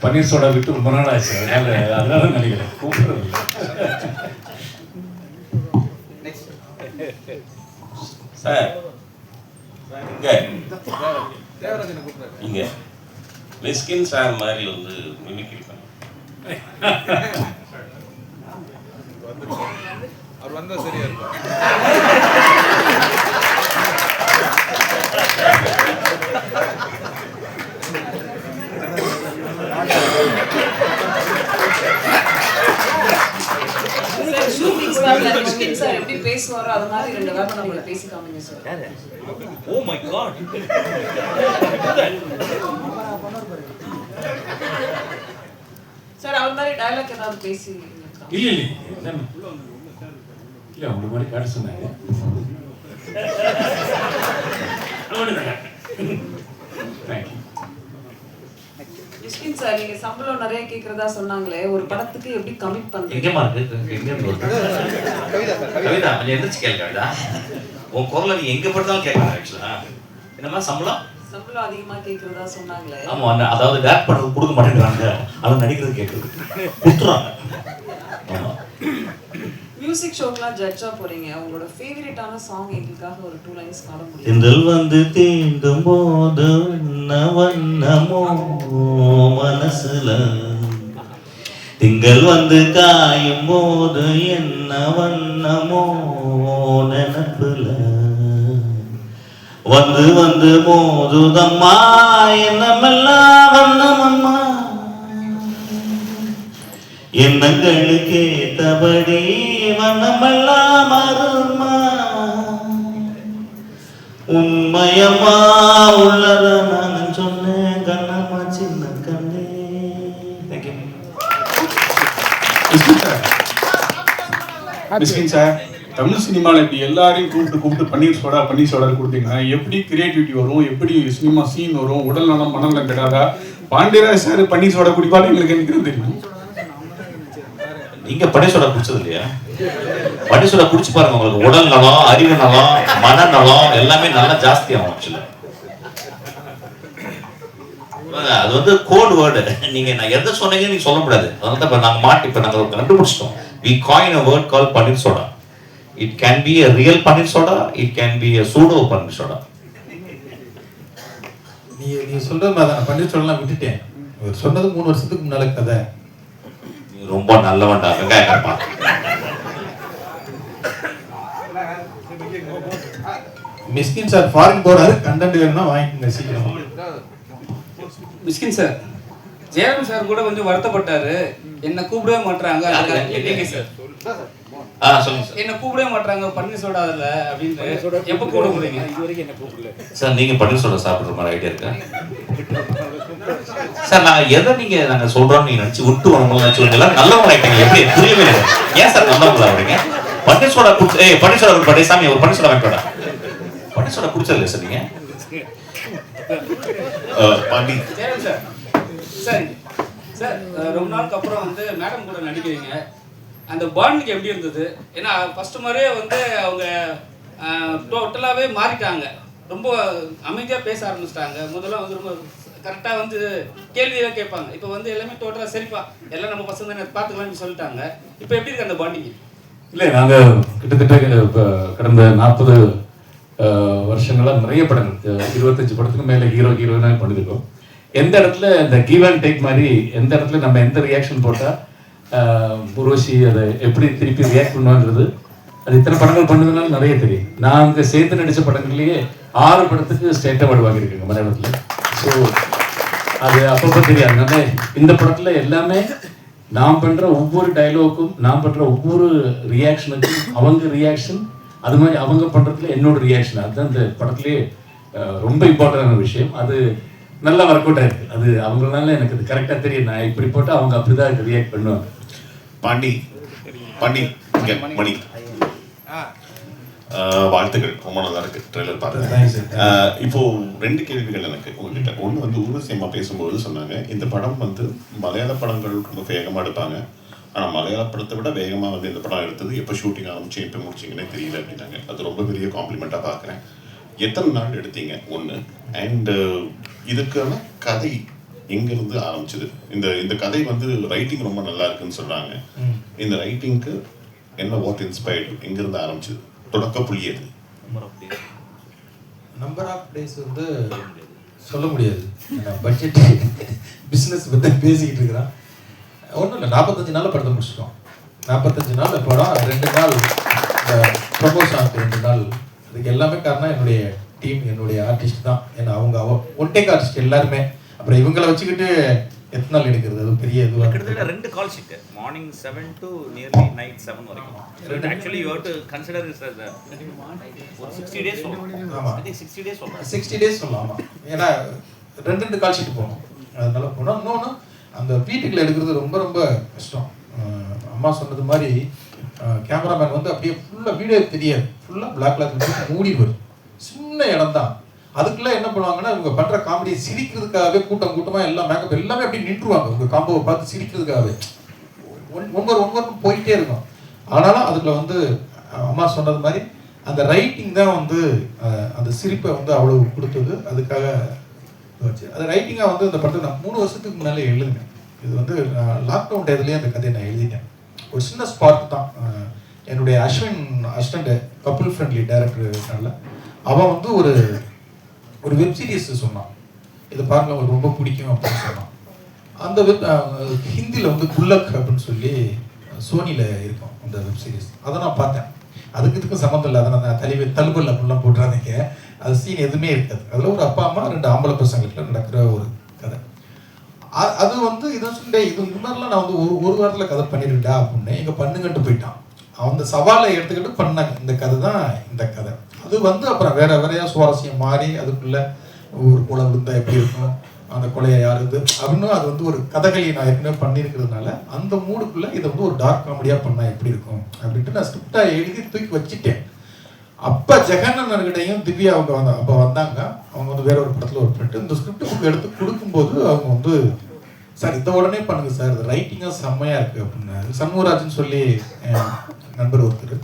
பன்னீர் soda விட்டு ரொம்ப நாள் ஆச்சு, அதனால நினைக்கிறேன் கூப்பிடுறது. சார் இங்க மிஸ்கின் சார் மாதிரி வந்து மிமிக்ரி பண்ண அவர் வந்தா சரியா இருக்கும். சார் எப்படி பேசுவாரோ அது மாதிரி ரெண்டு வாரம் நம்ம பேசி காமிங்க sir. Oh my god. Sir அவர் மாதிரி டயலாக் ஏதாவது பேசி. இல்ல உங்க மாதிரி காட்ட சொன்னாங்க. மிஸ்கின் சார் நீங்க சம்பளம் நிறைய கேக்குறதா சொன்னாங்களே, ஒரு படத்துக்கு எப்படி கமிட் பண்றீங்க? எங்கமா இருக்கு? எங்க இருக்கு? கவிதா கொஞ்சம் எந்திரிச்சு கேளு கவிதா. உன் குரலை நீ எங்க படுத்தாலும் கேட்கலாம். ஆக்சுவலா என்னமா சம்பளம் அதிகமா கேக்குறதா சொன்னாங்களே. ஆமா, அதாவது டேரக்ட் பண்றது கொடுக்க மாட்டேங்கிறாங்க, அவன் நடிக்கிறது கேட்கறது கொடுத்துறாங்க. மியூசிக் ஷோக்கெல்லாம் ஜட்ஜா போறீங்க, உங்களோட ஃபேவரட்டான சாங் எங்களுக்காக ஒரு 2 லைன்ஸ் பாட முடியும்? திங்கள் வந்து தீண்டும் போது வண்ணமோ மனசுல, திங்கள் வந்து காயும் போது என்ன வண்ணமோ நினப்புல, வந்து வந்து மோதுதம்மா என்னமெல்லாம் வண்ணமம்மா, எண்ணங்களுக்கு ஏத்தபடி வண்ணமெல்லாம் அருள்மா, உண்மையம்மா உள்ளத நான் சொன்னேன் கண்ணம்மா சின்ன கண்ணே. மிஸ்கின் சார், தமிழ் சினிமாவில் இப்படி எல்லாரையும் கூப்பிட்டு பன்னீர் சோடா கொடுத்தீங்கன்னா எப்படி கிரியேட்டிவிட்டி வரும், எப்படி சினிமா சீன் வரும், உடல் நலம் மனநலம் கிடையாதா? பாண்டியராஜ் சார் பன்னீர் சோடா குடிப்பாரு எங்களுக்கு எனக்கு தெரியும். நீங்க பன்னீர் சோடா குடிச்சது இல்லையா? பன்னீர் சோடா குடிச்சு பாருங்க, உங்களுக்கு உடல் நலம், அறிவு நலம், மனநலம் எல்லாமே நல்லா ஜாஸ்தி ஆகும். ஆக்சுவலா அது வந்து கோட் வேர்டு. நீங்க நான் எதை சொன்னீங்கன்னு நீங்க சொல்ல முடியாது. அதனால இப்ப நாங்க கண்டுபிடிச்சிட்டோம். we coin a word called panneer soda. it can be a real panneer soda, it can be a pseudo panneer soda. நீ சொல்ற மாதிரி பன்னீர் சோடா விட்டுட்டேன். சொன்னது 3 வருஷத்துக்கு முன்னால கதை. ரொம்ப நல்லவன்டா வெங்காயப்பா. மிஸ்கின் சார் ஃபாரின் போறாரு, கண்டென்ட் வேணும்னா வாங்கிக்கங்க சீக்கிரம். மிஸ்கின் சார், ஜெயராம் சார் கூட கொஞ்சம் வருத்தப்பட்டாரு, என்ன கூப்பிடவே மாட்டாங்க சார், என்ன கூப்பிடவே மாட்டாங்க பன்னீர் சோடா அதுல அப்படின்னு. எப்ப கூட போறீங்க? இதுவரைக்கும் என்ன கூப்பிடல சார். நீங்க பன்னீர் சோடா சாப்பிடுற மாதிரி ஐடியா இருக்கா சார்? நான் எதை நாங்க சொல்றோம் நீங்க நினைச்சு விட்டு வரணும் சொல்லுங்க. நல்லவங்க ஆயிட்டீங்க, எப்படி புரியவே இல்லை. ஏன் சார் நல்லவங்களா வரீங்க? பன்னீர் சோடா குடிச்சு பன்னீர் சோடா குடிப்பா சாமி, ஒரு பன்னீர் சோடா வாங்கிட்டா. பன்னீர் சோடா குடிச்சது இல்லை சார் நீங்க? பாண்டி சார், சரி சார், ரொம்ப நாளுக்கு அப்புறம் வந்து மேடம் கூட நடிக்கிறீங்க, அந்த பாண்டிங் எப்படி இருந்தது? ஏன்னா ஃபர்ஸ்ட் மாதிரியே வந்து அவங்க டோட்டலாகவே மாறிட்டாங்க, ரொம்ப அமைதியாக பேச ஆரம்பிச்சிட்டாங்க. முதல்ல வந்து ரொம்ப கரெக்டாக வந்து கேள்வியாக கேட்பாங்க. இப்போ வந்து எல்லாமே டோட்டலாக சரிப்பா எல்லாம் நம்ம பசங்க தானே பார்த்துக்கலாம்னு சொல்லிட்டாங்க. இப்போ எப்படி இருக்கு அந்த பாண்டிங்? இல்லை, நாங்கள் கிட்டத்தட்ட இப்போ கடந்த 40 வருஷங்களாக நிறைய படங்கள் 25 படத்துக்கு மேலே ஹீரோயினாக பண்ணியிருக்கோம். எந்த இடத்துல இந்த கிவ் அண்ட் டேக் மாதிரி எந்த இடத்துல நம்ம எந்த ரியாக்ஷன் போட்டால் புரோஷி அதை எப்படி திருப்பி ரியாக்ட் பண்ணுவாங்கிறது அது இத்தனை படங்கள் பண்ணதுனால நிறைய தெரியும். நான் அங்கே சேர்ந்து நடித்த படங்கள்லேயே 6 படத்துக்கு ஸ்டேட் அவார்டு வாங்கியிருக்கேங்க மலையாளத்தில். ஸோ அது அப்பப்போ தெரியாது. அதனால இந்த படத்தில் எல்லாமே நான் பண்ணுற ஒவ்வொரு டைலாக்கும், நான் பண்ணுற ஒவ்வொரு ரியாக்ஷனுக்கும் அவங்க ரியாக்ஷன், அது மாதிரி அவங்க பண்ணுறதுல என்னோட ரியாக்ஷன், அதுதான் இந்த படத்துலேயே ரொம்ப இம்பார்ட்டண்டான விஷயம். அது நல்லா ஒர்க் அவுட் ஆயிருக்கு. அது அவங்களால எனக்கு அது கரெக்டாக தெரியும். நான் இப்படி போட்டால் அவங்க அப்படிதான் ரியாக்ட் பண்ணுவாங்க. பாண்டி மணி வாழ்த்துக்கள், ரொம்ப நல்லா இருக்கு ட்ரெய்லர் பார்த்து. இப்போ 2 கேள்விகள் எனக்கு உங்ககிட்ட. ஒன்று வந்து ஊர்வசியம்மா பேசும்போது சொன்னாங்க, இந்த படம் வந்து மலையாள படங்கள் ரொம்ப வேகமாக எடுப்பாங்க, ஆனால் மலையாள படத்தை விட வேகமாக வந்து இந்த படம் எடுத்தது எப்போ ஷூட்டிங் ஆரம்பிச்சு எப்போ முடிச்சிங்கன்னே தெரியல அப்படின்னாங்க. அது ரொம்ப பெரிய காம்ப்ளிமெண்ட்டாக பார்க்குறேன். எத்தனை நாள் எடுத்தீங்க ஒன்று, அண்ட் இதுக்கான கதை எங்கேருந்து ஆரம்பிச்சது? இந்த கதை வந்து ரைட்டிங் ரொம்ப நல்லா இருக்குன்னு சொல்கிறாங்க. இந்த ரைட்டிங்க்கு என்ன வாட் இன்ஸ்பயர்டு, எங்கேருந்து ஆரம்பிச்சது, தொடக்க புள்ளி எது? நம்பர் ஆஃப் டேஸ் வந்து சொல்ல முடியாது. பட்ஜெட் பிஸ்னஸ் பற்றி பேசிக்கிட்டு இருக்கிறான். ஒன்றும் இல்லை, 45 நாளில் படத்தை முடிச்சிட்டோம். 45 நாள் படம், 2 நாள் ப்ரமோஷன் ஆகுது, 2 நாள். அதுக்கு எல்லாமே காரணம் என்னுடைய டீம், என்னுடைய ஆர்டிஸ்ட் தான். ஏன்னா அவங்க ஒன் டேக் ஆர்டிஸ்ட் எல்லாருமே. அப்புறம் இவங்களை வச்சுக்கிட்டு எத்தனை நாள் எடுக்கிறது, அது பெரிய இதுவாக கிட்டத்தட்ட 2 call sheet morning 7 to nearly night 7 வரைக்கும். Actually you have to consider this as a 60 days சொல்லலாம். ஆமாம், I think 60 days சொல்லலாம். 60 days சொல்லலாம். ஆமாம், ஏன்னா 2 கால் ஷீட் போகணும், அதனால போனோம். இன்னொன்று அந்த வீட்டுக்குள்ள எடுக்கிறது ரொம்ப ரொம்ப கஷ்டம். அம்மா சொன்னது மாதிரி கேமராமேன் வந்து அப்படியே ஃபுல்லாக வீடியோ தெரியாது, ஃபுல்லாக பிளாக் கிளாத் மூடி வரும், சின்ன இடம் தான். அதுக்குள்ள என்ன பண்ணுவாங்கன்னா இவங்க பண்ற காமெடியை சிரிக்கிறதுக்காகவே கூட்டமா எல்லாம் மேக்கப் எல்லாமே அப்படி நின்றுவாங்க. உங்க காம்போவை பார்த்து சிரிக்கிறதுக்காகவே ஒவ்வொரு போயிட்டே இருக்கும். ஆனாலும் அதுக்குள்ள வந்து அம்மா சொன்னது மாதிரி அந்த ரைட்டிங் தான் வந்து அந்த சிரிப்பை வந்து அவ்வளவு கொடுத்தது. அதுக்காக வச்சு அது ரைட்டிங்காக வந்து இந்த படத்தை நான் 3 வருஷத்துக்கு முன்னாலே எழுதுனேன். இது வந்து லாக்டவுன் டேதுலேயே அந்த கதையை நான் எழுதிட்டேன். ஒரு சின்ன ஸ்பார்க் தான். என்னுடைய அஸ்வின் அசிஸ்டண்ட், கப்புள் ஃப்ரெண்ட்லி டைரக்டர்னால அவன் வந்து ஒரு வெப் சீரிஸ் சொன்னான், இதை பாருங்க அவங்களுக்கு ரொம்ப பிடிக்கும் அப்படின்னு சொன்னான். அந்த ஹிந்தியில் வந்து குல்லக் அப்படின்னு சொல்லி சோனியில் இருக்கும் அந்த வெப் சீரிஸ். அதை நான் பார்த்தேன். இதுக்கும் சம்மந்தம் இல்லை, அதை நான் தழுவல் அப்படிலாம் போட்டுறாதீங்க. அது சீன் எதுவுமே இருக்காது. அதில் ஒரு அப்பா அம்மா 2 ஆம்பளை பசங்களுக்கு நடக்கிற ஒரு கதை. அது வந்து இதை சொல்லி இது மாதிரிலாம் நான் வந்து ஒரு வாரத்தில் கதை பண்ணிடுடா அப்படின்னு எங்கள் பண்ணுங்கன்ட்டு போயிட்டான். அந்த சவாலை எடுத்துக்கிட்டு பண்ணாங்க. இந்த கதை தான் இந்த கதை. அது வந்து அப்புறம் வேறையா சுவாரஸ்யம் மாறி அதுக்குள்ள ஒரு கொலை விழுந்தா எப்படி இருக்கும், அந்த கொலையை யாருது அப்படின்னு அது வந்து ஒரு கதைகளை நான் ஏற்கனவே பண்ணியிருக்கிறதுனால அந்த மூடுக்குள்ள இதை வந்து ஒரு டார்க் காமெடியாக பண்ணால் எப்படி இருக்கும் அப்படின்ட்டு நான் ஸ்கிரிப்டாக எழுதி தூக்கி வச்சுட்டேன். அப்போ ஜெகண்ணன்கிட்டையும் திவ்யா அவங்க அப்போ வந்தாங்க. அவங்க வந்து வேற ஒரு படத்தில் ஒரு பண்ணிட்டு இந்த ஸ்கிரிப்ட் புக் எடுத்து கொடுக்கும்போது அவங்க வந்து சார் இதை உடனே பண்ணுங்க சார், இது ரைட்டிங்காக செம்மையாக இருக்குது அப்படின்னாரு. சண்முகராஜன் சொல்லி நண்பர் ஒருத்தர்,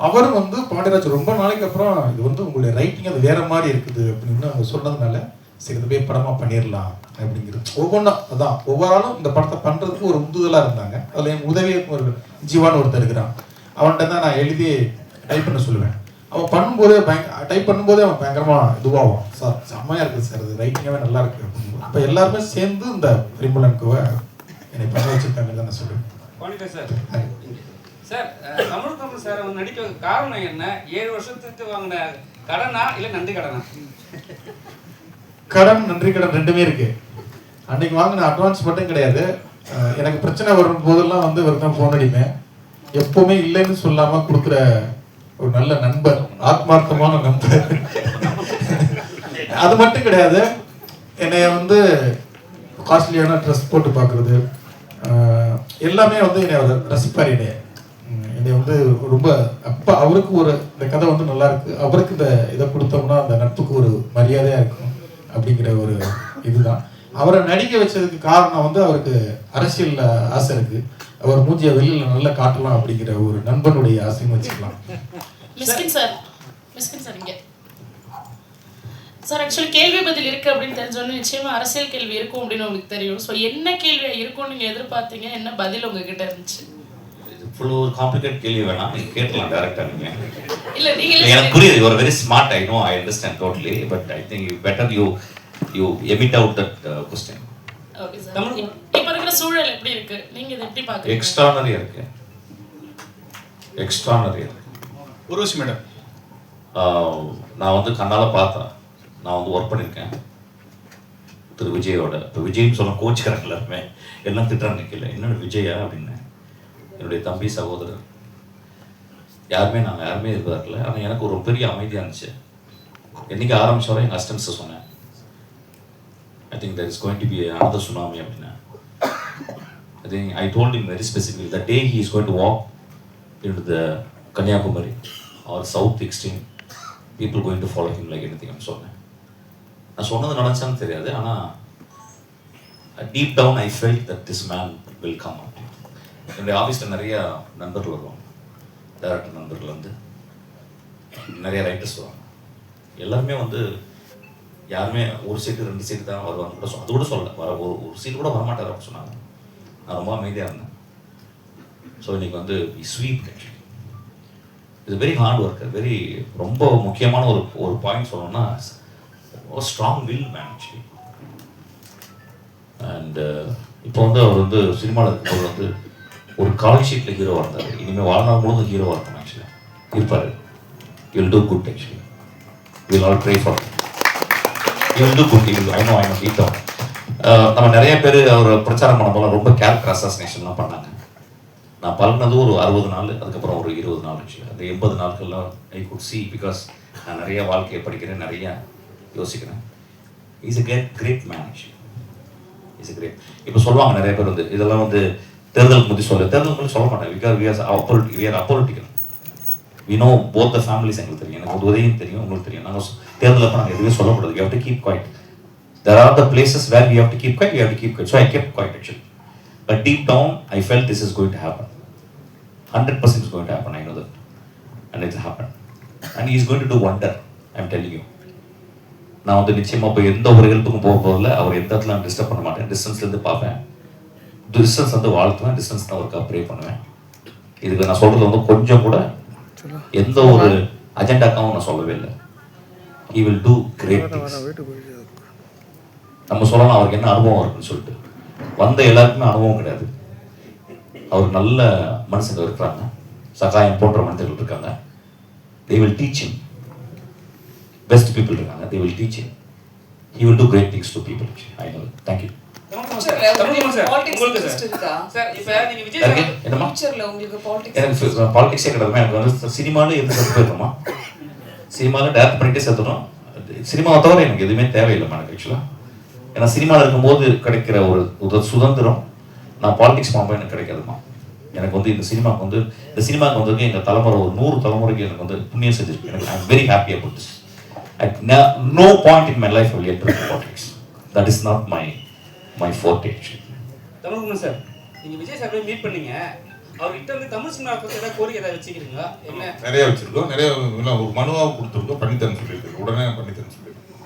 அவரும் வந்து பாண்டியராஜ் ரொம்ப நாளைக்கு அப்புறம் இது வந்து உங்களுடைய ரைட்டிங் அது வேற மாதிரி இருக்குது அப்படின்னு அவங்க சொன்னதுனால சரி இது போய் படமாக பண்ணிடலாம் அப்படிங்கிறது. ஒவ்வொன்றும் அதான் ஒவ்வொரு ஆளும் இந்த படத்தை பண்ணுறதுக்கு ஒரு உந்துதலாக இருந்தாங்க. அதில் என் உதவிக்கு ஒரு ஜீவான்னு ஒருத்தர் இருக்கிறான். அவன்கிட்ட தான் நான் எழுதி டைப் பண்ண சொல்லுவேன். அவன் பண்ணும்போதே டைப் பண்ணும்போதே அவன் பயங்கரமாக இதுவாகும், சார் செம்மையாக இருக்குது சார், அது ரைட்டிங்காகவே நல்லா இருக்குது அப்படின்னு. அப்போ எல்லாருமே சேர்ந்து இந்த ரிம்பலன்குவை என்னை பண்ண வச்சுருக்காங்க தான் நான் சொல்லுவேன். சார் தமிழ் சார் நடிக்க காரணம் என்ன? 7 வருஷத்துக்கு வாங்கின கடனா இல்லை நன்றி கடனா? கடன் நன்றி கடன் ரெண்டுமே இருக்கு. அன்னைக்கு வாங்கின அட்வான்ஸ் மட்டும் கிடையாது. எனக்கு பிரச்சனை வரும் போதெல்லாம் வந்து இவர் தான் ஃபோன் அடிப்பேன். எப்பவுமே இல்லைன்னு சொல்லாம கொடுக்குற ஒரு நல்ல நண்பர், ஆத்மார்த்தமான நண்பர். அது மட்டும் கிடையாது, என்னைய வந்து காஸ்ட்லியான ட்ரெஸ் போட்டு பார்க்குறது எல்லாமே வந்து என்னை ரசிப்பார். என்னை வந்து ரொம்ப அப்போ அவருக்கு ஒரு இந்த கதை வந்து நல்லா இருக்கு, அவருக்கு இந்த இதை கொடுத்தோம்னா அந்த நட்புக்கு ஒரு மரியாதையாக இருக்கும் அப்படிங்கிற ஒரு இதுதான். அவரை நடிக்க வச்சதுக்கு காரணம் வந்து அவருக்கு அரசியல் ஆசை இருக்கு, அவர் மூஞ்சியை வெளியில் நல்லா காட்டலாம் அப்படிங்கிற ஒரு நண்பனுடைய ஆசையும் வச்சுக்கலாம். மிஸ்கின் சார் இங்கே சார் ஆக்சுவலி கேள்வி பதில் இருக்கு அப்படின்னு தெரிஞ்சோன்னு நிச்சயமா அரசியல் கேள்வி இருக்கும் அப்படின்னு உங்களுக்கு தெரியும். ஸோ என்ன கேள்வியா இருக்கும்னு நீங்க எதிர்பார்த்தீங்க, என்ன பதில் உங்ககிட்ட இருந்துச்சு? இவ்வளோ ஒரு காம்ப்ளிகேட் கேள்வி வேணாம், நீங்க கேட்கலாம் டைரக்டா. நீங்க இல்ல நீங்க எனக்கு புரியுது, you are very smart, I know, I understand totally, but I think better you emit out that question. Okay sir, இப்போ இருக்கிற சூழல் எப்படி இருக்கு, நீங்க இதை எப்படி பாக்குறீங்க? எக்ஸ்ட்ரானரியா இருக்கு. ஒரு விஷயம் மேடம், நான் வந்து கண்ணால பார்த்தேன். நான் வந்து ஒர்க் பண்ணியிருக்கேன் திரு விஜயோட. இப்போ விஜய்னு சொல்ல கோச்சுக்கிறாங்க எல்லாருமே, எல்லாம் திட்டுறாங்க நிற்கல, என்னோட விஜயா அப்படின்னு. என்னுடைய தம்பி சகோதரர் நாங்கள் யாருமே எதிர்பார்க்கல. ஆனால் எனக்கு ஒரு பெரிய அமைதியாக இருந்துச்சு. என்னைக்கு ஆரம்பிச்சோட எங்கள் அசிஸ்டன்ஸை சொன்னேன், I think there is going to be another tsunami அப்படின்னா. I told him very specifically the day he is going to walk into the Kanyakumari or south extreme, people going to follow him like anything. I'm சொன்னேன். நான் சொன்னது நடந்துச்சான்னு தெரியாது, ஆனால் deep down I felt that this man will come up. என்னுடைய ஆஃபீஸில் நிறைய நண்பர்கள் வருவாங்க, டைரக்டர் நண்பர்கள் வந்து நிறைய ரைட்டர்ஸ் வருவாங்க. எல்லாருமே வந்து யாருமே ஒரு சீட்டு 2 சீட்டு தான் வருவாங்க கூட அது கூட சொல்லலை, வர ஒரு சீட்டு கூட வரமாட்டார் அப்படின்னு சொன்னாங்க. நான் ரொம்ப அமைதியாக இருந்தேன். ஸோ இன்னைக்கு வந்து ஸ்வீப் ஆக்சுவலி இது வெரி ஹார்ட் ஒர்க்கர், வெரி ரொம்ப முக்கியமான ஒரு பாயிண்ட் சொல்லணும்னா strong will man actually. And இப்போ வந்து அவர் வந்து சினிமாவில் இருக்கும்போது வந்து ஒரு கால் ஷீட்டில் ஹீரோவாக இருந்தார். இனிமேல் வாழ்நாள் முழுவதும் ஹீரோவாக இருக்கணும் ஆக்சுவலாக இருப்பார். Will do good actually, will all pray for will do good. I know keep down. நம்ம நிறைய பேர் அவர் பிரச்சாரம் பண்ண போல ரொம்ப கேரக்டர் அசாசினேஷன்லாம் பண்ணாங்க. நான் பழகினது ஒரு 60 நாள், அதுக்கப்புறம் ஒரு 20 நாள் ஆச்சு. அந்த 80 நாட்கள்லாம் ஐ குட் சி, பிகாஸ் நான் நிறைய வாழ்க்கையை படிக்கிறேன், நிறைய யோசிக்கிறேன். Is a great man actually, is a great. இப்போ சொல்லுவாங்க நிறைய பேர் வந்து இதெல்லாம் வந்து தேர்தலுக்கு முந்தி தேர்தலுக்கு முந்தி சொல்ல மாட்டேன். Because we are apolitical. we know both the families. எங்களுக்கு தெரியும், எனக்கு உதவியும் தெரியும், உங்களுக்கு தெரியும். நாங்கள் தேர்தல் அப்போ நாங்கள் எதுவுமே சொல்லக்கூடாது. we have to keep quiet. There are the places where we have to keep quiet, we have to keep quiet. So I kept quiet actually. But deep down, I felt this is going to happen. 100% is going to happen, I know that. And it will happen. And he is going to do wonder, I am telling you. நான் வந்து நிச்சயமாக போய் எந்த ஒரு ஹெல்ப்புக்கும் போகிறதில்ல. அவர் எந்த இடத்துல நான் டிஸ்டர்ப் பண்ண மாட்டேன். டிஸ்டன்ஸ்லேருந்து பார்ப்பேன், டிஸ்டன்ஸ் வந்து வாழ்த்துவேன், டிஸ்டன்ஸ் தான் ஒர்க்காக ப்ரே பண்ணுவேன். இதுக்கு நான் சொல்கிறது வந்து கொஞ்சம் கூட எந்த ஒரு அஜெண்டாக்காவும் நான் சொல்லவே இல்லை. he will do great things. நம்ம சொல்லலாம் அவருக்கு என்ன அனுபவம் இருக்குன்னு சொல்லிட்டு. வந்த எல்லாருக்குமே அனுபவம் கிடையாது. அவர் நல்ல மனுஷங்க இருக்கிறாங்க, சகாயம் போன்ற மனிதர்கள் இருக்காங்க. they will teach him. best people இருக்காங்க, they will teach him. he will do great things to people. I know. Thank you. பாலிடிக்ஸே கிடையாது. எனக்கு வந்து சினிமாவில் எந்த சத்து இருக்குமா, சினிமாவில் டேரக்ட் பண்ணிட்டே சேர்த்துடும். சினிமாவை தவிர எனக்கு எதுவுமே தேவையில்லை எனக்கு ஆக்சுவலாக. ஏன்னா சினிமாவில் இருக்கும்போது கிடைக்கிற ஒரு சுதந்திரம் நான் பாலிடிக்ஸ் போகும்போது எனக்கு கிடைக்காதுமா. எனக்கு வந்து இந்த சினிமாவுக்கு வந்து எங்கள் தலைமுறை ஒரு 100 தலைமுறைக்கு எனக்கு வந்து புண்ணியம் செஞ்சிருக்கு. எனக்கு I am very happy about this. no point in my life I will get into politics. That is not my forte actually. Tamilkumar sir, நீங்க விஜய் சார் மீட் பண்ணீங்க, அவர்கிட்ட வந்து தமிழ் சினிமா பத்தி ஏதாவது கோரிக்கை ஏதாவது வச்சுக்கிறீங்களா? என்ன நிறைய வச்சிருக்கோம், நிறைய ஒரு மனுவாக கொடுத்துருக்கோம், பண்ணித்தரேன்னு சொல்லியிருக்கோம், உடனே பண்ணித்தரேன்னு சொல்லியிருக்கோம்.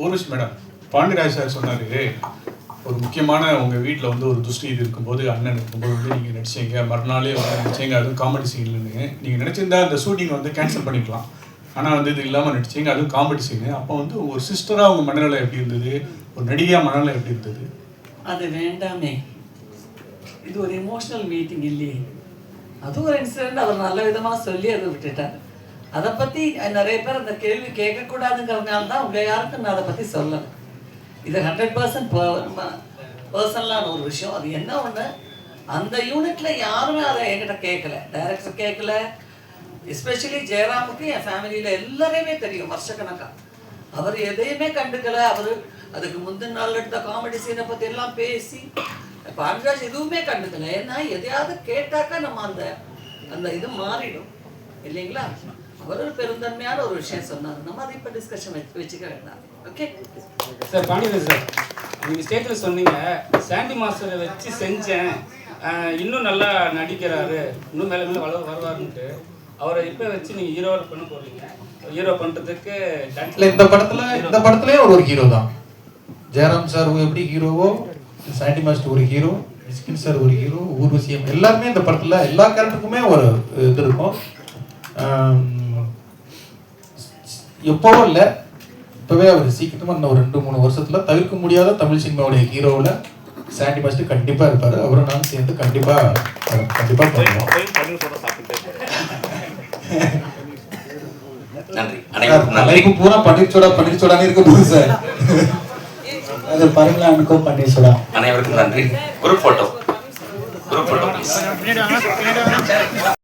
ஊர்வசி மேடம், பாண்டியராஜ் சார் சொன்னாரு ஒரு முக்கியமான உங்கள் வீட்டில் வந்து ஒரு துஷ்டி இது இருக்கும்போது அண்ணன் இருக்கும்போது வந்து நீங்கள் நடிச்சீங்க, மறுநாளே வந்து நடிச்சீங்க, அதுவும் காமெடி சீன்லன்னு நீங்கள் நினச்சிருந்தா அந்த ஷூட்டிங் வந்து கேன்சல் பண்ணிக்கலாம். ஆனால் வந்து இது இல்லாமல் நடிச்சிங்க, அதுவும் காமெடி சீனு. அப்போ வந்து ஒரு சிஸ்டராக உங்கள் மனநிலை எப்படி இருந்தது, ஒரு நடிகையாக மனநிலை எப்படி இருந்தது? அது வேண்டாமே, இது ஒரு எமோஷ்னல் மீட்டிங் இல்லையே. அது ஒரு இன்சிடென்ட் அவர் நல்ல விதமாக சொல்லி அதை விட்டுட்டார். அதை பற்றி நிறைய பேர் அந்த கேள்வி கேட்கக்கூடாதுங்கிறதுனால தான் உங்கள் யாருக்கும் நான் அதை பற்றி சொல்லலை. இது 100% பர்சனலான ஒரு விஷயம். அது என்ன ஒன்று, அந்த யூனிட்டில் யாருமே அதை என்கிட்ட கேட்கல, டைரக்டர் கேட்கல. எஸ்பெஷலி ஜெயராமுக்கு என் ஃபேமிலியில் எல்லாரையுமே தெரியும் வருஷக்கணக்காக. அவர் எதையுமே கண்டுக்கலை. அவர் அதுக்கு முந்தின நாள் எடுத்த காமெடி சீனை பற்றி எல்லாம் பேசி பாண்டியராஜ் எதுவுமே கண்டுக்கலை. ஏன்னா எதையாவது கேட்டாக்கா நம்ம அந்த இது மாறிடும் இல்லைங்களா. அவர் ஒரு பெருந்தன்மையான ஒரு விஷயம் சொன்னார், நம்ம அதை இப்போ டிஸ்கஷன் வச்சுக்க வேண்டாம். ஓகே சார், பாண்டியராஜ் சார், நீங்கள் ஸ்டேஜில் சொன்னீங்க சாண்டி மாஸ்டரை வச்சு செஞ்சேன், இன்னும் நல்லா நடிக்கிறாரு, இன்னும் மேலே மேலே வருவாருன்ட்டு. அவரை இப்போ வச்சு நீங்கள் ஹீரோவில் பண்ண போகிறீங்க. ஹீரோ பண்ணுறதுக்கு இல்லை, இந்த படத்துலேயே ஒரு ஹீரோ தான். ஜெயராம் சார் எப்படி ஹீரோவோ, சாண்டி மாஸ்டர் ஒரு ஹீரோ, மிஸ்கின் சார் ஒரு ஹீரோ, ஊர்வசியம் எல்லாருமே இந்த படத்தில் எல்லா கேரக்டருக்குமே ஒரு இது இருக்கும். எப்போவும் இல்லை, இப்போவே அவர் சீக்கிரமாக இன்னும் ஒரு 2-3 வருஷத்தில் தவிர்க்க முடியாத தமிழ் சினிமாவுடைய ஹீரோவில் சாண்டி மாஸ்டர் கண்டிப்பாக இருப்பார். அவரும் நானும் சேர்ந்து கண்டிப்பாக பண்ணுவோம். நன்றி. பூரா பன்னீர் சோடானே இருக்க போகுது சார். அது பரங்கலானுக்கும் பன்னீர் சோடா. அனைவருக்கும் நன்றி. Group photo please.